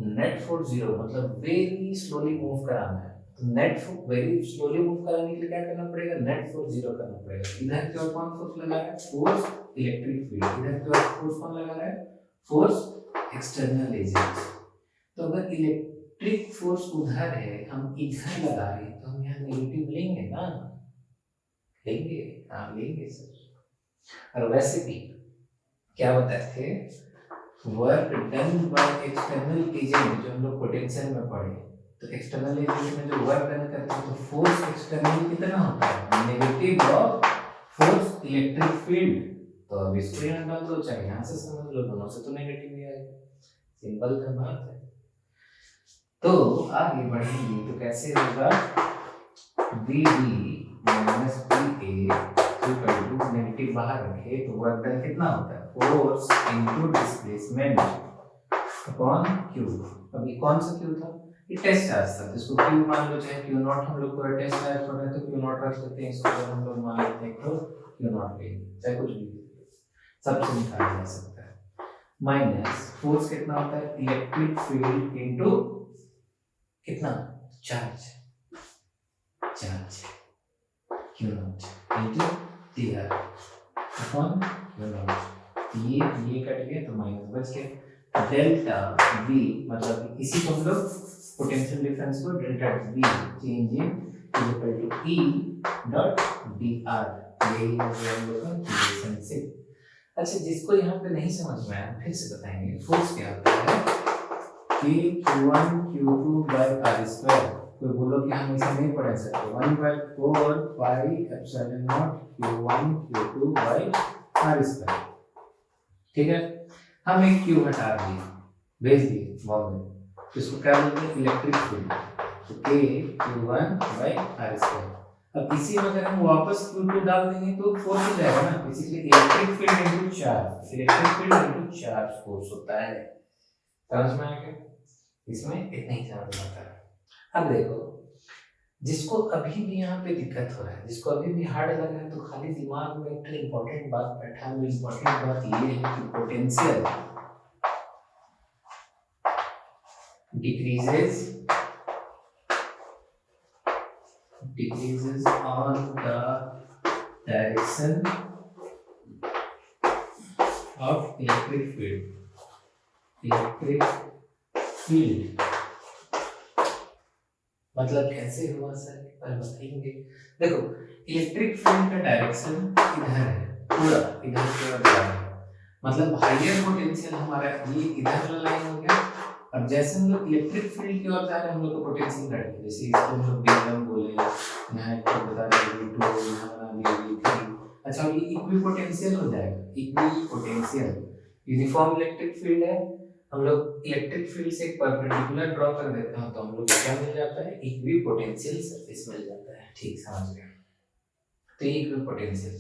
नेट फोर्स जीरो मतलब वेरी स्लोली मूव कराना है, तो net force very slowly move कराने के लिए क्या करना पड़ेगा? नेट फोर्स जीरो करना पड़ेगा। इधर की ओर कौन फोर्स लगा रहा है? Force electric field. इधर की ओर फोर्स कौन लगा रहा है? Force external agent. तो अगर इलेक्ट्रिक फोर्स उधर है, हम इधर लगा रहे हैं, तो हम यहाँ नेगेटिव लेंगे ना? लेंगे, हाँ लेंगे सर। और वैसे भी क्या बताए थे? Work done by external agent, जो हम लोग पोटेंशियल में पढ़े, तो एक्सटर्नल एजेंट में जो वर्क डन करते हैं तो फोर्स एक्सटर्नल कितना होता है? Negative of force electric field. तो अब इसको यहाँ डाल दो, चाहे यहाँ से समझ लो, दोनों से तो नेगेटिव ही आएगा, सिंपल सा बात है। तो आगे बढ़ेंगे तो कैसे होगा? VD माइनस PA नेगेटिव बाहर रखे तो वर्क डन कितना होता है? Force into displacement upon Q। अभी कौन सा Q था? ये टेस्ट चार्ज था, तो इसको Q मान लो, चाहे Q नॉट, हम लोग पूरा टेस्ट चार्ज पढ़ रहे हैं तो Q नॉट रख सकते हैं, इसको अगर हम लोग मान लेते हैं तो Q नॉट लेंगे, चाहे कुछ भी सबसे निकाला जा सकता है। माइनस फोर्स कितना होता है? इलेक्ट्रिक फील्ड इनटू कितना? Charge, charge Q not into TR upon Q not. ये कट गया तो माइनस बच गया। डेल्टा V मतलब इसी को हम लोग पोटेंशियल डिफरेंस को delta V change in equal to E dot dr, यही हो गया हम लोग का रिलेशनशिप। अच्छा जिसको यहाँ पे नहीं समझ में आया फिर से बताएंगे। फोर्स क्या होता है? K Q1 Q2 by r square. कोई बोलो कि हम इसे नहीं पढ़ सकते, 1/4 pi epsilon not Q1 Q2 by r square. ठीक है, हम एक Q हटा दिए, भेज दिए बॉम्बे, तो इसको क्या बोलते हैं? Electric field. तो K Q1 by r square. अब इसी में अगर हम वापस Q2 डाल देंगे तो फोर्स हो जाएगा ना, इसीलिए electric field into charge, electric field into charge force होता है। समझ में आ गया? इसमें इतना ही समझ आता है। अब देखो जिसको अभी भी यहाँ पे दिक्कत हो रहा है, जिसको अभी भी हार्ड लग रहा है, तो खाली दिमाग में एक इम्पोर्टेंट बात बैठा है। इम्पोर्टेंट बात ये है कि potential decreases on the direction of electric field मतलब कैसे हुआ सर, एक बार बताएंगे। देखो इलेक्ट्रिक फील्ड का डायरेक्शन इधर है, पूरा इधर की ओर जा रहा है, मतलब हाइयर पोटेंशियल हमारा ये इधर वाला लाइन हो गया। और जैसे हम लोग इलेक्ट्रिक फील्ड की ओर जा रहे हैं, हम लोग का पोटेंशियल घट गया। जैसे इसको हम लोग V1 बोले, यहाँ एक बता दें V2, यहाँ बना दिया V3। अच्छा ये इक्वी पोटेंशियल हो जाएगा, equi potential. Uniform electric field है, हम लोग इलेक्ट्रिक फील्ड से एक परपेंडिकुलर ड्रॉ कर देते हैं तो हम लोग को क्या मिल जाता है? इक्वी पोटेंशियल सरफेस मिल जाता है। ठीक समझ गए? तो ये इक्वी पोटेंशियल,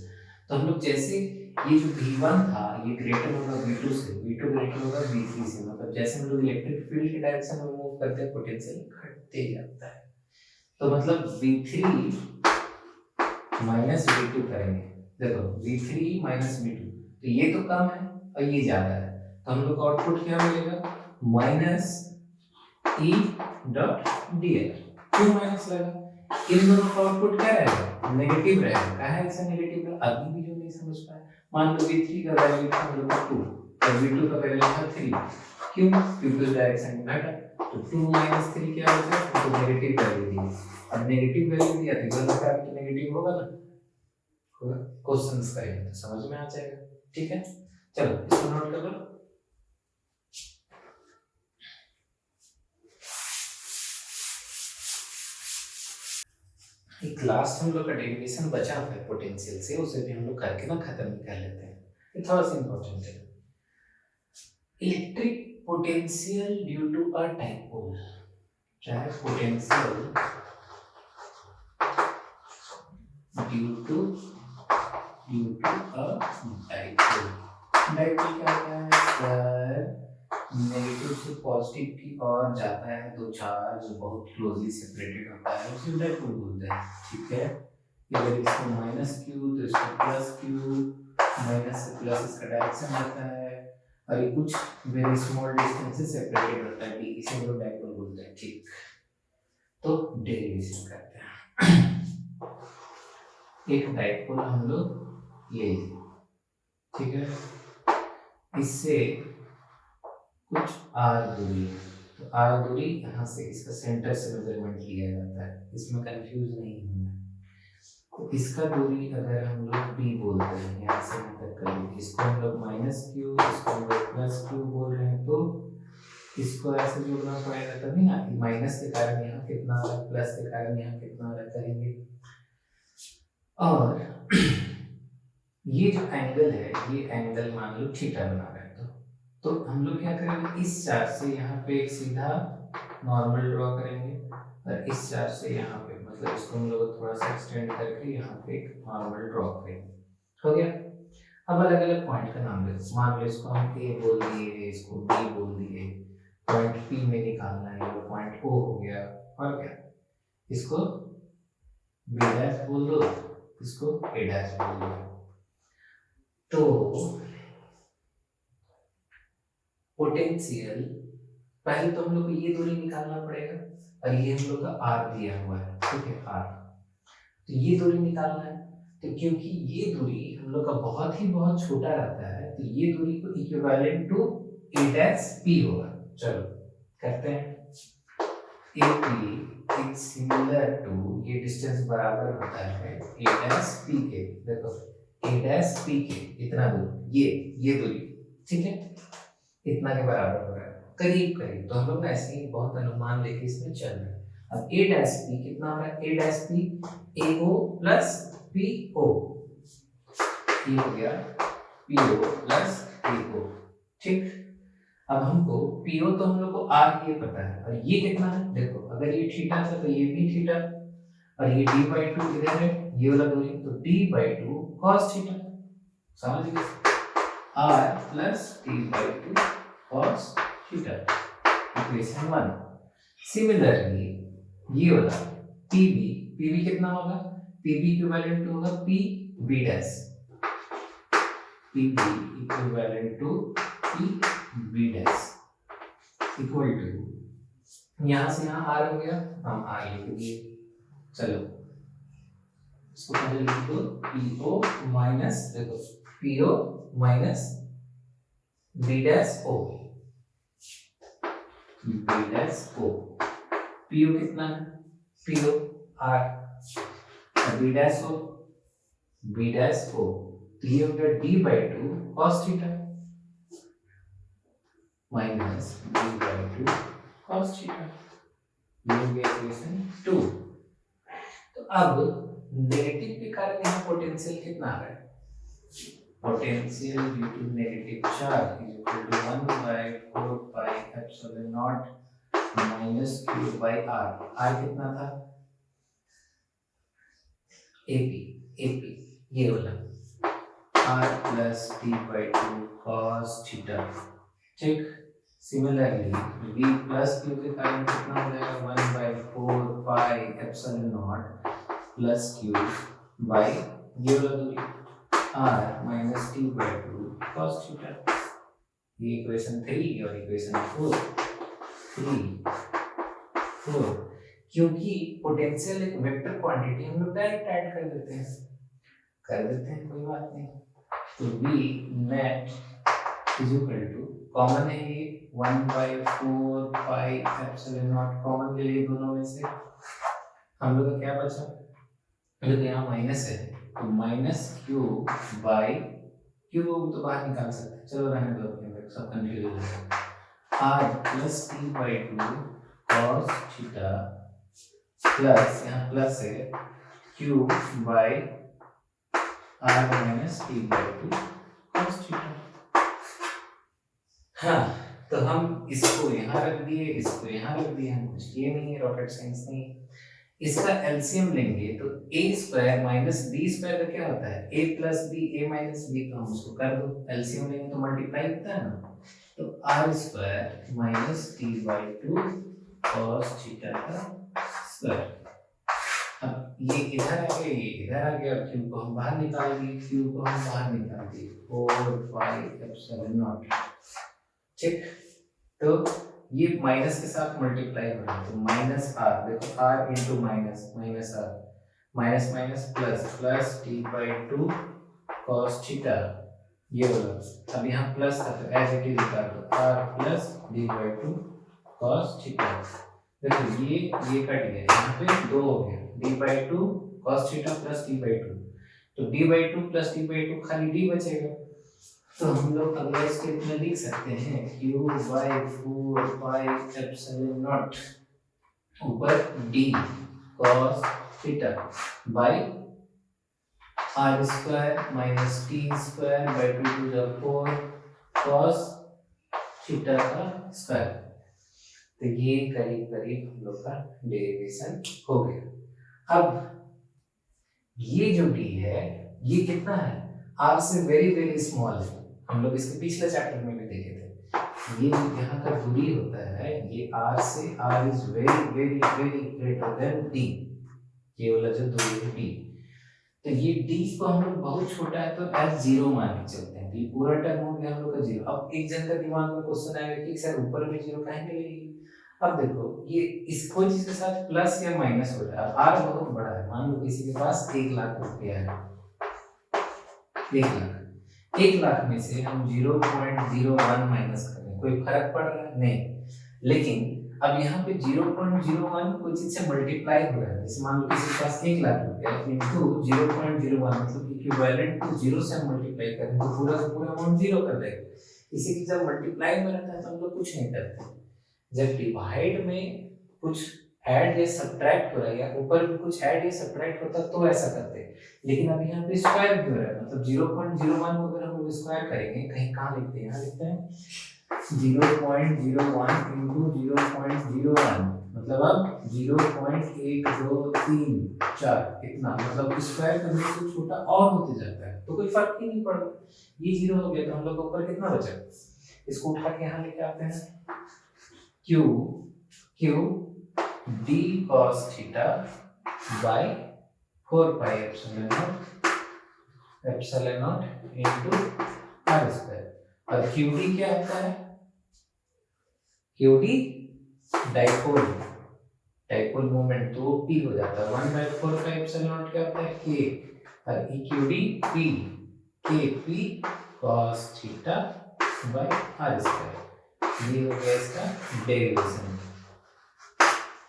तो हम लोग जैसे ये जो V1 था ये ग्रेटर होगा V2 से, V2 ग्रेटर होगा V3 से, मतलब जैसे हम लोग इलेक्ट्रिक फील्ड के डायरेक्शन में मूव करते हैं पोटेंशियल घटते जाता है। तो मतलब V3 माइनस V2 करेंगे। देखो V3 माइनस V2, तो ये तो कम है और ये ज्यादा है, तो हम लोग को आउटपुट क्या मिलेगा? Minus E dot dl। क्यों माइनस लगा? इन दोनों का आउटपुट क्या रहेगा? नेगेटिव रहेगा। कहा है ऐसा नेगेटिव है? अभी भी जो नहीं समझ पाए, मान लो V3 का वैल्यू था हम लोग का 2 और V2 का वैल्यू था 3। क्यों? क्योंकि उस डायरेक्शन में घटा, तो 2 माइनस 3 क्या हो जाएगा? तो नेगेटिव वैल्यू दी। अब नेगेटिव वैल्यू दिया तो इधर का तो नेगेटिव होगा ना, होगा। क्वेश्चंस करेंगे तो समझ में आ जाएगा। ठीक है, चलो इसको नोट कर लो। एक लास्ट हम लोग का डेरिवेशन बचा हुआ है पोटेंशियल से, उसे भी हम लोग करके ना खत्म ही कर लेते हैं, ये थोड़ा सा इंपॉर्टेंट है। Electric potential due to a dipole, चाहे potential due to a dipole. Dipole क्या होता है सर? नेगेटिव से पॉजिटिव की ओर जाता है तो चार्ज बहुत क्लोजली सेपरेटेड होता है, उसे डाइपोल बोलते हैं। ठीक है, अगर इसको माइनस क्यू तो इसको प्लस क्यू, माइनस से प्लस इसका डायरेक्शन रहता है, और ये कुछ वेरी स्मॉल डिस्टेंस से सेपरेटेड होता है, इसे हम लोग डाइपोल बोलते हैं। ठीक, तो डेरिवेशन करते हैं। एक डाइपोल हम लोग ले लें, ठीक है, इससे कुछ आर दूरी, तो आर दूरी यहाँ से इसका सेंटर से मेजरमेंट लिया जाता है, इसमें कंफ्यूज नहीं होना है। तो इसका दूरी अगर हम लोग p बोलते हैं, यहाँ से यहाँ तक करेंगे, इसको हम लोग माइनस क्यू, इसको हम लोग प्लस क्यू बोल रहे हैं, तो इसको ऐसे जोड़ना पड़ेगा तभी ना, माइनस के कारण यहाँ कितना आ रहा है, प्लस के कारण यहाँ कितना आ रहा है करेंगे। और ये जो एंगल है, ये एंगल मान लो थीटा बना रहे हैं, तो हम लोग क्या करेंगे, इस चार्ज से यहाँ पे एक सीधा नॉर्मल ड्रॉ करेंगे, और इस चार्ज से यहाँ पे, मतलब इसको हम लोग थोड़ा सा एक्सटेंड करके यहाँ पे एक नॉर्मल ड्रॉ करेंगे। हो गया। अब अलग अलग पॉइंट का नाम ले, मान लो इसको हम ए बोल दिए, इसको बी बोल दिए, पॉइंट पी में निकालना है, वो पॉइंट ओ हो गया, और क्या, इसको बी डैश बोल दो, इसको ए डैश बोल दो। तो पोटेंशियल, पहले तो हम लोग को ये दूरी निकालना पड़ेगा, और ये हम लोग का आर दिया हुआ है, ठीक है, आर, तो ये दूरी निकालना है। तो क्योंकि ये दूरी हम लोग का बहुत छोटा रहता है, तो ये दूरी को equivalent to A dash P होगा। चलो करते हैं, A P is similar to, ये डिस्टेंस बराबर होता है ए डैश पी के, देखो ए डैश पी के इतना दूर, ये दूरी, ठीक है, इतना के बराबर हो रहा है, करीब करीब। तो हम लोग ना ऐसे ही बहुत अनुमान लेके इसमें चल रहे हैं। अब ए डैश पी कितना हो रहा है, A dash P A O plus P O, ये हो गया P O plus P O, ठीक। अब हमको पी ओ तो हम लोग को आर ये पता है, और ये कितना है, देखो अगर ये थीटा था तो ये भी थीटा, और ये d by 2 इधर है, ये वाला दूरी, तो d by 2 cos थीटा, समझ गए, r plus d by 2 cos theta, equation 1। Similarly ये वाला pb कितना होगा, pb इक्विवेलेंट टू होगा pb dash, pb equivalent to pb dash equal to, यहाँ से यहाँ r हो गया, हम r लिख दिए। चलो इसको पहले लिख दो, PO माइनस, देखो PO minus B dash O, B dash O, PO कितना है, PO R, B dash O, B dash O, तो ये हो गया D by 2 cos theta minus D by 2 cos theta, ये हो गया इक्वेशन 2। तो अब नेगेटिव के कारण यहाँ पोटेंशियल कितना आ रहा है, potential due to negative charge is equal to 1 by 4 pi epsilon naught minus q by r। r कितना था, AP ये वाला, r plus d by 2 cos theta, ठीक। सिमिलरली v plus q के कारण कितना हो जाएगा, 1 by 4 pi epsilon naught plus q by ये वाला दूरी r minus t by 2 cos theta, ये इक्वेशन 3 और इक्वेशन 4। क्योंकि पोटेंशियल एक वेक्टर क्वांटिटी, हम लोग डायरेक्ट ऐड कर देते हैं, कोई बात नहीं। तो v net is equal to, common है ये 1 by 4 pi epsilon naught, common ले लिए दोनों में से, हम लोग का क्या बचा, तो यहाँ माइनस है, तो माइनस क्यू बाई क्यू तो बाहर निकाल सकते हैं, चलो रहने दो, अपने अंदर सब कंफ्यूज हो जाएगा, R plus T by 2 cos theta plus, यहाँ प्लस है q by R minus T by two cos theta. हाँ, तो हम इसको यहाँ रख दिए, इसको यहाँ रख दिए, हम कुछ किए नहीं है, रॉकेट साइंस नहीं। इसका एलसीएम लेंगे तो a square minus B square का क्या होता है, a plus B, a minus B, तो हम उसको कर दो, एलसीएम लेंगे तो मल्टीप्लाई होता है ना, तो R square minus T by two cos theta का स्क्वायर। अब ये इधर आ गया, ये इधर आ गया, क्यू को हम बाहर निकाल दिए, क्यू को हम बाहर निकाल दिए, 4 5 एप्सिलॉन। ठीक, तो ये माइनस के साथ मल्टीप्लाई हो रहा है, तो माइनस आर, देखो R into minus, minus R, minus minus plus, plus T by two cos theta, ये वाला। अब यहाँ प्लस था तो एज इट इज लिखा, तो R plus D by two cos theta. देखो ये कट गया, यहाँ पे 2 हो गया, D by two cos theta plus D by two, तो D by two plus D by two, खाली डी बचेगा, तो हम लोग अगला स्टेप में लिख सकते हैं q by 4 pi epsilon naught ऊपर d cos theta by r square minus t square by 2 to the 4 cos theta का स्क्वायर। तो ये करीब करीब हम लोग का डेरिवेशन हो गया। अब ये जो d है ये कितना है, r से वेरी वेरी स्मॉल है, हम लोग इसके पिछले चैप्टर में भी देखे थे। ये यहाँ का दूरी होता है, ये r से, r is very very very greater than d, ये वाला जो दूरी है d, तो ये d को हम लोग बहुत छोटा है तो एज जीरो मान के चलते हैं, तो ये पूरा टर्म हो गया हम लोग का जीरो। अब एक जन का दिमाग में क्वेश्चन आएगा कि सर ऊपर में जीरो काहे मिलेगी। अब देखो ये इस कोई चीज के साथ प्लस या माइनस हो रहा है, r बहुत बड़ा है, मान लो किसी के पास 1 लाख रुपया है, 1 लाख में से हम 0.01 माइनस कर रहे हैं, कोई फर्क पड़ रहा है नहीं, लेकिन अब यहाँ पे 0.01 कोई चीज से मल्टीप्लाई हो रहा है, जैसे मान लो किसी के पास 1 लाख रुपया इनटू 0.01 मतलब इक्विवेलेंट टू 0 से हम मल्टीप्लाई करें तो पूरा का पूरा अमाउंट 0 कर देगा। इसी की जब मल्टीप्लाई में रहता है तो हम लोग कुछ नहीं करते, जब डिवाइड में कुछ ऐड या सब्ट्रैक्ट हो रहा है या ऊपर भी कुछ ऐड या सब्ट्रैक्ट होता है तो ऐसा करते हैं, लेकिन अब यहाँ पे स्क्वायर भी हो रहा है, मतलब 0.01 को अगर हम लोग स्क्वायर करेंगे, कहीं कहाँ लिखते हैं, यहाँ लिखते हैं 0.01 इंटू 0.01 मतलब अब 0.1234 इतना, मतलब स्क्वायर करने से छोटा और होते जाता है तो कोई फर्क ही नहीं पड़ता। ये 0 हो गया तो हम लोग को ऊपर कितना बचा, इसको उठा के यहाँ लेके आते हैं, q d cos theta by 4 pi epsilon not into r square. और qd क्या होता है, qd डाइपोल मोमेंट, तो p हो जाता है 1/4 का एप्सिलॉन नॉट क्या होता है k, और eqd p kp cos theta by r square. ये हो गया इसका डेरिवेशन,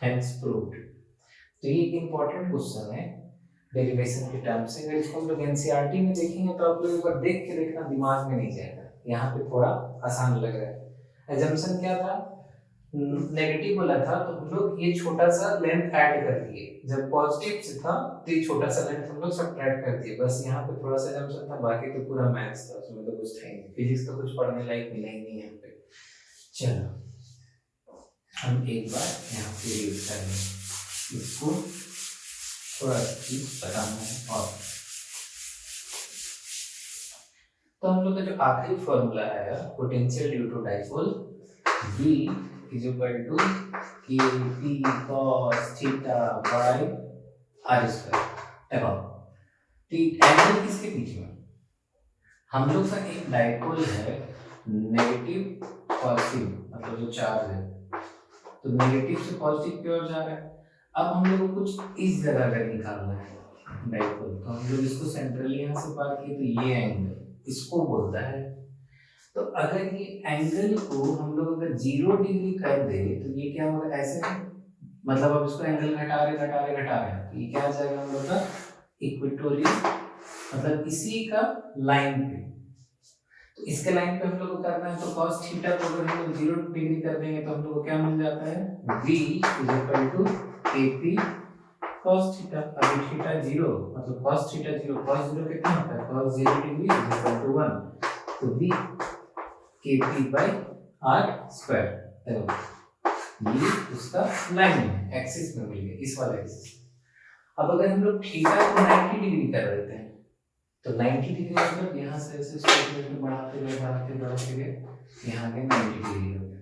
हेंस प्रूव्ड। तो ये एक इंपॉर्टेंट क्वेश्चन है डेरिवेशन के टर्म से, अगर इसको हम लोग एनसीईआरटी में देखेंगे तो आप लोग एक बार देख के देखना, दिमाग में नहीं जाएगा, यहाँ पे थोड़ा आसान लग रहा है। एजम्पशन क्या था, नेगेटिव वाला था तो हम लोग ये छोटा सा लेंथ ऐड कर दिए, जब पॉजिटिव से था तो ये छोटा सा लेंथ हम लोग सब्ट्रैक्ट कर दिए, बस यहाँ पे थोड़ा सा एजम्पशन था, बाकी तो पूरा मैथ्स था, उसमें तो कुछ था ही नहीं, फिजिक्स तो कुछ पढ़ने लायक मिला ही नहीं है यहाँ पे। चलो हम एक बार यहाँ पे रीड करेंगे, इसको थोड़ा चीज बताना है। और तो हम लोग का जो आखिरी फॉर्मूला है potential due to dipole, V is equal to Kp cos theta by r square above. Angle किसके बीच में, हम लोग का एक डाइपोल है नेगेटिव पॉजिटिव, मतलब जो चार्ज है तो नेगेटिव से पॉजिटिव की ओर जा रहा है। अब हम लोग को कुछ इस जगह का निकालना है डाइपोल, तो हम लोग इसको सेंट्रली यहाँ से पार किए, तो ये एंगल इसको बोलता है। तो अगर ये एंगल को हम लोग अगर 0 डिग्री कर दे तो ये क्या होगा, ऐसे मतलब अब इसको एंगल घटा रहे तो ये क्या आ जाएगा हम लोग का इक्वेटोरियल, मतलब इसी का लाइन पे, तो इसके लाइन पे हम लोग को करना है, तो cos थीटा को अगर हम लोग 0 डिग्री कर देंगे तो हम लोग को क्या मिल जाता है, v is equal to kp cos theta, अभी थीटा 0 मतलब cos थीटा 0, cos 0 कितना होता है, cos 0 degree is equal to 1, तो v kp by r square. देखो ये उसका लाइन है, एक्सिस में मिल गया, इस वाला एक्सिस। अब अगर हम लोग थीटा को 90 डिग्री कर देते हैं तो 90 डिग्री मतलब यहाँ से ऐसे स्क्वायर बढ़ाते गए यहाँ के 90 डिग्री हो गया।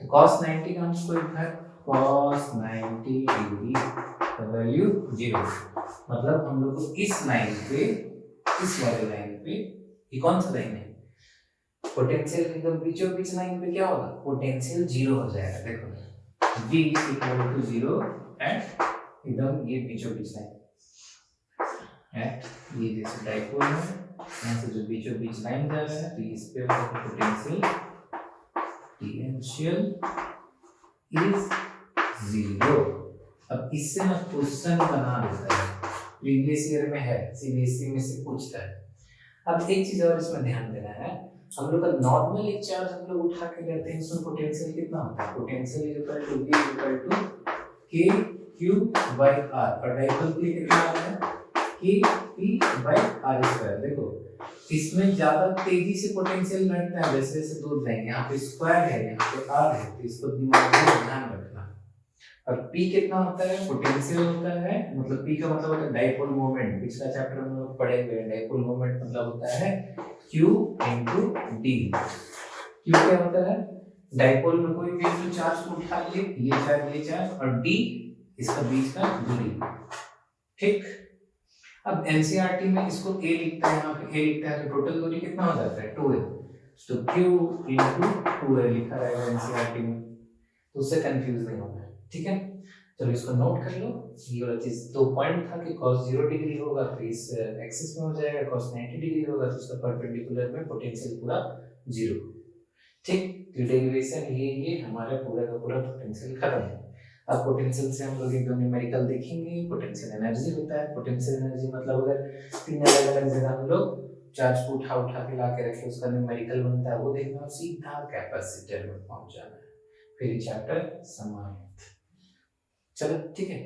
तो cos 90 का हम स्क्वायर उठाए, cos 90 डिग्री का वैल्यू 0, मतलब हम लोग को इस लाइन पे, इस वाले लाइन पे, ये कौन सा लाइन है, पोटेंशियल एकदम बीचों बीच लाइन पे क्या होगा, पोटेंशियल 0 हो जाएगा। देखो v इक्वल टू 0 एट एकदम ये बीचों बीच लाइन एट ये जैसे डाइपोल है, यहाँ से जो बीचों बीच लाइन जा रहा है तो इस पे पोटेंशियल इज 0। अब इससे ना क्वेश्चन बना देता है, प्रीवियस ईयर में है, सीबीएसई में से पूछता है। अब एक चीज और इसमें ध्यान देना है, हम लोग का नॉर्मल एक चार्ज हम लोग उठा के लेते हैं, इसमें पोटेंशियल कितना होता है, potential equal to v equal to k q by r, और डाइपोल के लिए कितना आ रहा है, k p by r square. देखो इसमें ज्यादा तेजी से पोटेंशियल घटता है जैसे जैसे दूर जाएंगे, यहाँ पे स्क्वायर है, यहाँ पे r है, तो इसको दिमाग में ध्यान रखना। और p कितना होता है, पोटेंशियल होता है, मतलब p का मतलब होता है डाइपोल मोमेंट, पिछला चैप्टर में हम लोग पढ़े हुए हैं, डाइपोल मोमेंट मतलब होता है q into d। q क्या होता है, डाइपोल में कोई भी जो चार्ज को उठा ले, ये चार्ज, और d इसका बीच का दूरी, ठीक। अब एनसीईआरटी में इसको a लिखता है, यहाँ पे a लिखता है, तो टोटल दूरी कितना हो जाता है 2a, तो q into 2a लिखा रहेगा एनसीईआरटी में, तो उससे कंफ्यूज नहीं होना है, ठीक है। चलो इसको नोट कर लो, ये वाला चीज 2 पॉइंट था कि cos 0 डिग्री होगा तो इस एक्सिस में हो जाएगा, cos 90 डिग्री होगा तो उसका परपेंडिकुलर में पोटेंशियल पूरा 0, ठीक। तो डेरिवेशन ये हमारा पूरा का पूरा पोटेंशियल खत्म है। अब पोटेंशियल से हम लोग एक दो न्यूमेरिकल देखेंगे, पोटेंशियल एनर्जी होता है, पोटेंशियल एनर्जी मतलब अगर 3 अलग-अलग जगह हम लोग चार्ज को उठा के ला के रखे, उसका न्यूमेरिकल बनता है, वो देखना और सीधा कैपेसिटर में पहुंच जाना है, फिर ये चैप्टर समाप्त। चलो ठीक है,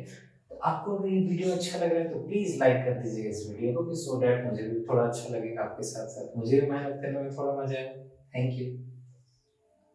तो आपको अगर ये वीडियो अच्छा लग रहा है तो प्लीज लाइक कर दीजिएगा इस वीडियो को, सो दैट मुझे भी थोड़ा अच्छा लगेगा, आपके साथ साथ मुझे भी मेहनत करने में थोड़ा मजा आए। Thank you.